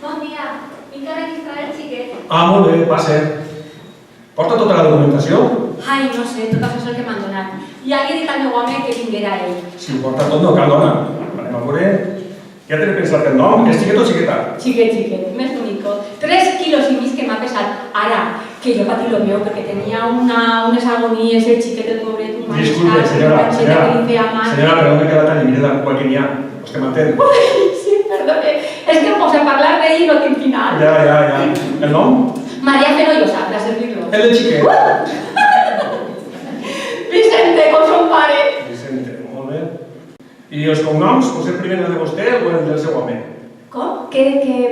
Bon dia. Vinc a registrar el xiquet. Ah, molt bé, passa. Porta tota la documentació? Ai, no sé, tot això és el que m'han donat. Ja li he dit al meu home que vinguera ell. Si ho porta tot no cal, dona. Anem a veure. Ja t'he pensat el nom. És xiquet o xiqueta? Xiquet, més bonico. 3 quilos i mig que m'ha pesat. Ara, que jo patí lo meu, perquè tenia unes agonies, el xiquet, el pobret, un Disculpe, senyora, però no m'he quedat tan limitada amb qual que n'hi ha. Vostè m'entén? Ui, sí, perdone. És que em posa a parlar d'ell i no tinc final. Ja. El nom? María Fenollosa, de servirlo. El de xiquet. Vicente, com son pare. Vicente, molt bé. I els cognoms? Pues el primer de vostè o el del seu home? Com? Què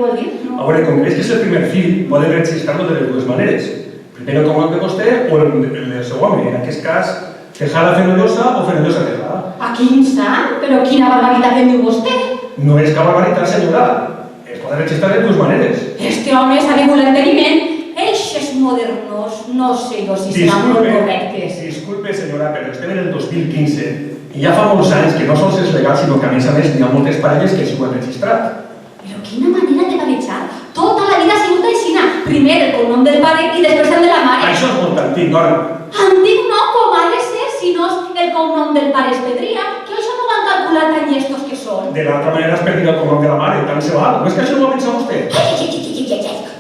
vol dir? A veure, com que és que és el primer fill, podem registrar-lo de les dues maneres. Primer el cognom de vostè o el del seu home. En aquest cas, Tejada Fenollosa o Fenollosa Tejada. A quin sant? Però quina barbaritat em diu vostè? No és cap barbaritat, senyora. Es poden registrar de dues maneres. Este home s'ha vingut l'enteniment. Eixes modernos, no sé jo si seran molt correctes. Disculpe, senyora, però estem en el 2015 i ja fa molts anys que no sols és legal, sinó que a més hi ha moltes parelles que s'ho han registrat. Però quina manera de manejar. Tota la vida ha sigut aixina. Primer el cognom del pare i després el de la mare. Això és molt antic, dona. Antic no, com ha de ser, si no el cognom del pare es perdria, que això no ho han calculat tan llestos que són. De l'altra manera es perdria el cognom de la mare, tant se val. No és que això no ho ha pensat vostè?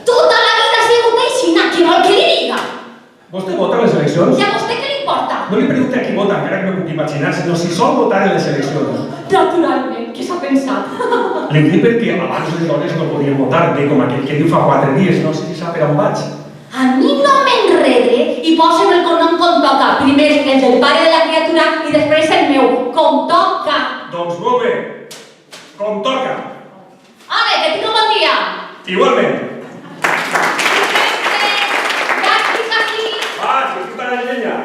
Tota la vida ha sigut aixina, qui vol que li diga? Vostè vota a les eleccions? I a vostè què li importa? No li pregunti a qui vota, encara que no puc imaginar, sinó si sol votar en les eleccions. Naturalment, qui s'ha pensat? Li dic perquè abans les dones no podien votar, bé com aquell que diu fa 4 dies, no sé si sap per on vaig. A mi no m'enrede i posa'm el cognom com toca. Primer el del pare de la criatura i després el meu, com toca. Doncs molt bé, com toca. Ale, que tinc un bon dia. Igualment. Ja Si estic tan en llenya.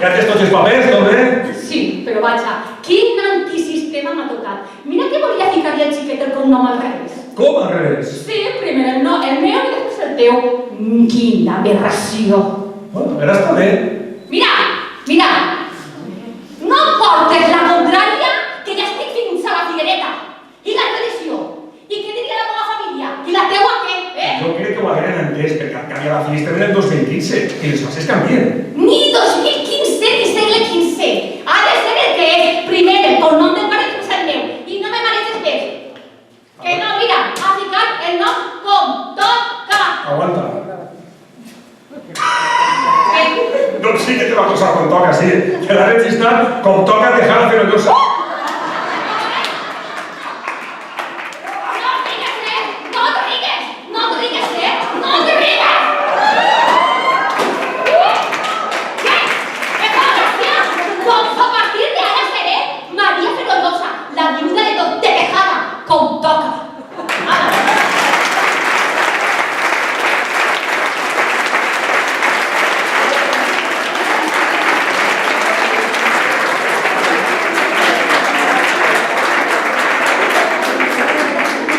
Ja tens tots els papers, tot bé? Sí, però vaja, quin antisistema m'ha tocat. Mira que volia ficar-li al xiquet el cognom al revés. Com al revés? Sí, primer el meu i després el teu. Quina aberració. Bueno, ara està bé. Mira, no portes la contrària que ja estic fins a la figuereta. I la tradició. I què diria la meva família? I la teua què, Jo crec que ho hagueren entès, perquè al cap i a la fi estem en el 2015, i les coses canvien. Ni 2015 ni segle XV. Ha de ser el que és. Primer el cognom del pare que és el meu. I no me mareges més. Que no, mira, ha ficat el nom com toca. Aguanta. Doncs sí que te va posar com toca, sí. Que l'ha registrat com toca Tejada Fenollosa.